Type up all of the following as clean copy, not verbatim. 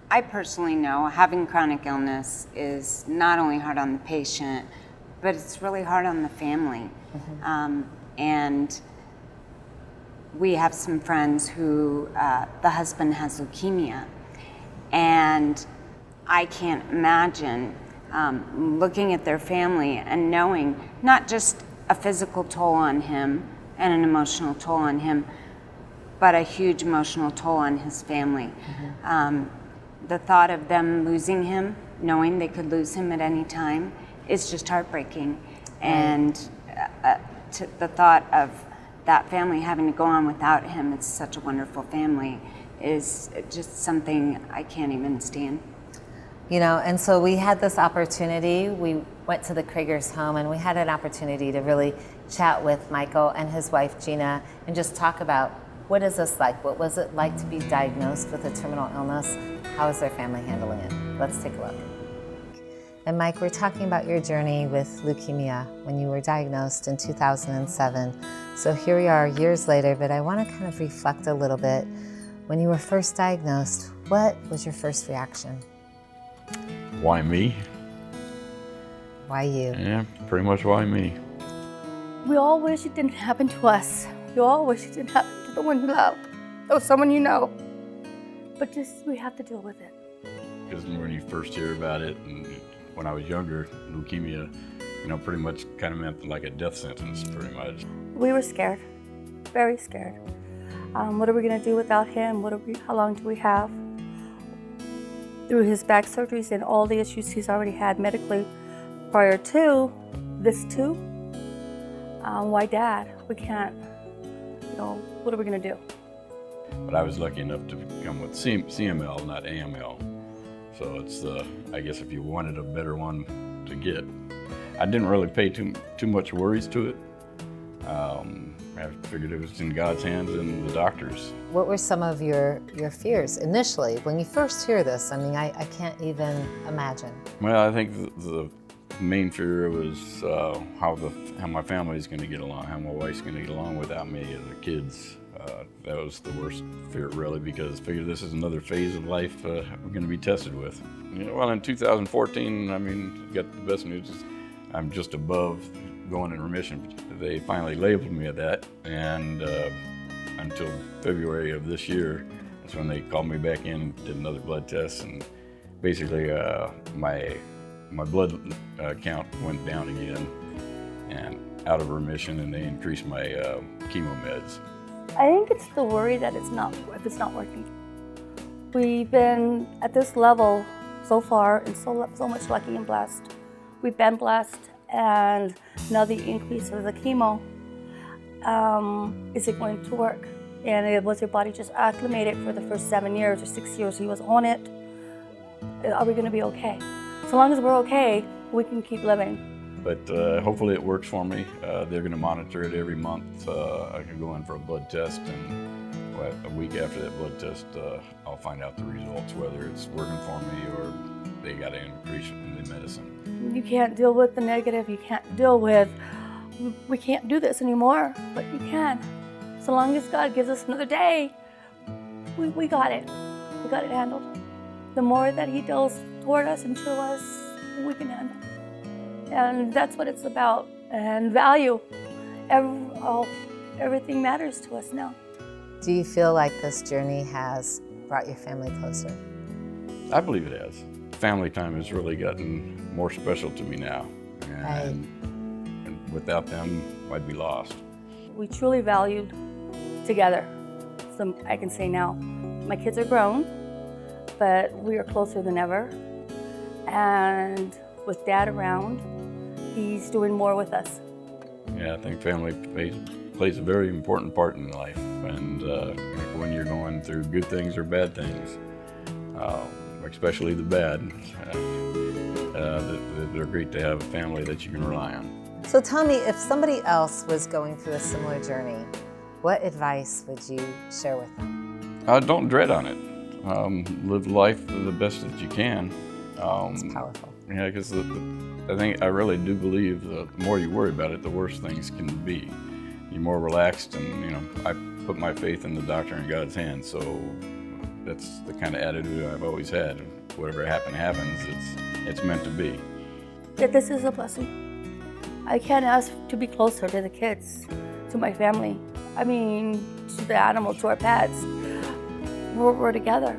I personally know having chronic illness is not only hard on the patient, but it's really hard on the family. And we have some friends who the husband has leukemia, and I can't imagine looking at their family and knowing not just a physical toll on him and an emotional toll on him, but a huge emotional toll on his family. The thought of them losing him, knowing they could lose him at any time, is just heartbreaking. And the thought of that family having to go on without him, it's such a wonderful family, is just something I can't even stand. You know, and so we had this opportunity. We went to the Creger's home and we had an opportunity to really chat with Michael and his wife Gina and just talk about what is this like? What was it like to be diagnosed with a terminal illness? How is their family handling it? Let's take a look. And Mike, we're talking about your journey with leukemia when you were diagnosed in 2007. So here we are years later, but I want to kind of reflect a little bit. When you were first diagnosed, what was your first reaction? Why me? Why you? Yeah, pretty much why me. We all wish it didn't happen to us. We all wish it didn't happen to the one you love, or someone you know. But just, we have to deal with it. Because when you first hear about it, and when I was younger, leukemia, you know, pretty much kind of meant like a death sentence, pretty much. We were scared, very scared. What are we gonna do without him? How long do we have? Through his back surgeries and all the issues he's already had medically prior to this too, why Dad? We can't, you know, what are we gonna do? But I was lucky enough to come with CML, not AML. So it's I guess if you wanted a better one to get. I didn't really pay too much worries to it. I figured it was in God's hands and the doctors. What were some of your fears initially when you first hear this? I mean, I can't even imagine. Well, I think the main fear was how my family's going to get along, how my wife's going to get along without me and the kids. That was the worst fear, really, because I figured this is another phase of life we're going to be tested with. You know, well, in 2014, I mean, got the best news. I'm just above going in remission. They finally labeled me at that, and until February of this year, that's when they called me back in, did another blood test, and basically my blood count went down again and out of remission, and they increased my chemo meds. I think it's the worry that if it's not working. We've been at this level so far and so much lucky and blessed. We've been blessed, and now the increase of the chemo, is it going to work? And was your body just acclimated for the first 7 years or 6 years he was on it? Are we gonna be okay? So long as we're okay, we can keep living. But hopefully it works for me. They're going to monitor it every month. I can go in for a blood test, and a week after that blood test, I'll find out the results, whether it's working for me or they got to increase in the medicine. You can't deal with the negative. You can't deal with, we can't do this anymore, but you can. So long as God gives us another day, we got it. We got it handled. The more that He deals toward us and to us, we can handle. And that's what it's about. And value. Everything matters to us now. Do you feel like this journey has brought your family closer? I believe it has. Family time has really gotten more special to me now. And without them, I'd be lost. We truly valued together. So I can say now, my kids are grown, but we are closer than ever. And with Dad around, he's doing more with us. Yeah, I think family plays a very important part in life. And when you're going through good things or bad things, especially the bad, they're great to have a family that you can rely on. So tell me, if somebody else was going through a similar journey, what advice would you share with them? Don't dread on it. Live life the best that you can. It's powerful. Yeah, because I really do believe the more you worry about it, the worse things can be. You're more relaxed, and I put my faith in the doctor and God's hands. So that's the kind of attitude I've always had. Whatever happens, it's meant to be. That this is a blessing. I can't ask to be closer to the kids, to my family. I mean, to the animals, to our pets. We're together.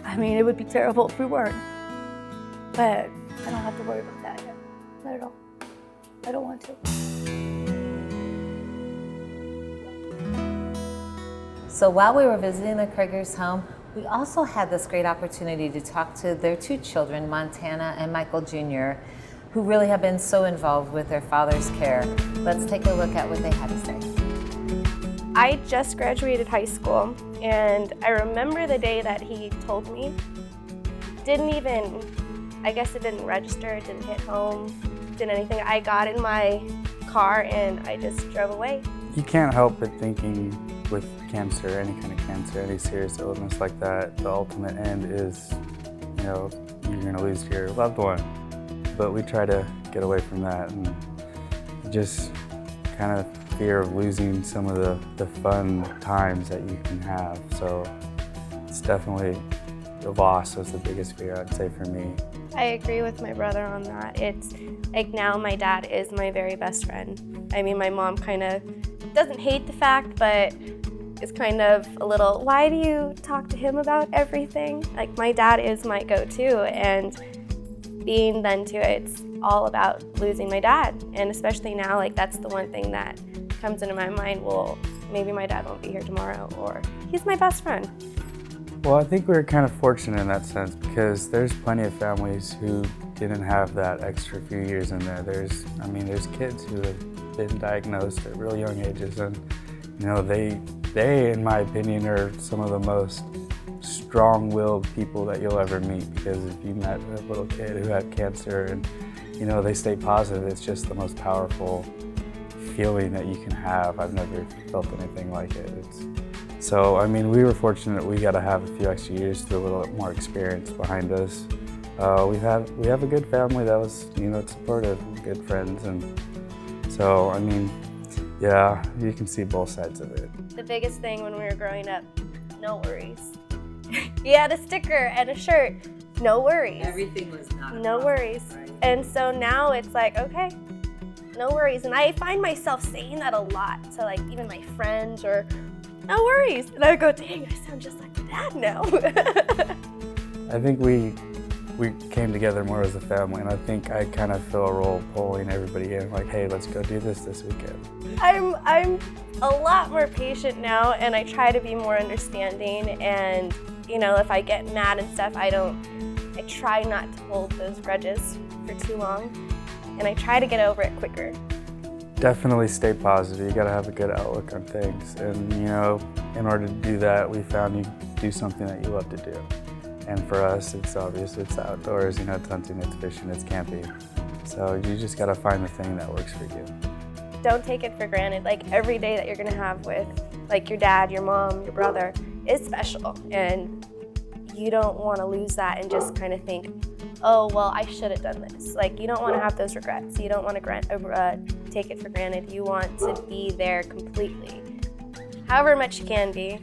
I mean, it would be terrible if we weren't. But I don't have to worry about that yet. Not at all. I don't want to. So while we were visiting the Creger's home, we also had this great opportunity to talk to their two children, Montana and Michael Jr., who really have been so involved with their father's care. Let's take a look at what they had to say. I just graduated high school, and I remember the day that he told me. I guess it didn't register, it didn't hit home, didn't anything. I got in my car and I just drove away. You can't help but thinking with cancer, any kind of cancer, any serious illness like that, the ultimate end is, you're gonna lose your loved one. But we try to get away from that and just kind of fear of losing some of the fun times that you can have. So it's definitely, the loss was the biggest fear, I'd say, for me. I agree with my brother on that. It's like now my dad is my very best friend. I mean, my mom kind of doesn't hate the fact, but it's kind of a little, why do you talk to him about everything? Like, my dad is my go-to, and being then too, it's all about losing my dad. And especially now, like, that's the one thing that comes into my mind, well, maybe my dad won't be here tomorrow, or he's my best friend. Well, I think we were kind of fortunate in that sense because there's plenty of families who didn't have that extra few years in there. There's kids who have been diagnosed at really young ages, and they, in my opinion, are some of the most strong-willed people that you'll ever meet, because if you met a little kid who had cancer and they stay positive, it's just the most powerful feeling that you can have. I've never felt anything like it. So, I mean, we were fortunate we got to have a few extra years to a little more experience behind us. We have a good family that was, supportive, good friends, and so, I mean, yeah, you can see both sides of it. The biggest thing when we were growing up, no worries. He had a sticker and a shirt, no worries. Everything was not no worries. Right? And so now it's like, okay, no worries. And I find myself saying that a lot to, like, even my friends, or no worries. And I go, dang, I sound just like my dad now. I think we came together more as a family, and I think I kind of feel a role pulling everybody in, like, hey, let's go do this weekend. I'm a lot more patient now, and I try to be more understanding, and if I get mad and stuff, I try not to hold those grudges for too long, and I try to get over it quicker. Definitely stay positive. You got to have a good outlook on things, and in order to do that, we found you do something that you love to do. And for us, it's obvious, it's outdoors, it's hunting, it's fishing, it's camping. So you just got to find the thing that works for you. Don't take it for granted. Like, every day that you're gonna have with, like, your dad, your mom, your brother is special, and you don't want to lose that and just kind of think, oh, well, I should have done this. Like, you don't want to have those regrets. You don't want to take it for granted. You want to be there completely, however much you can be.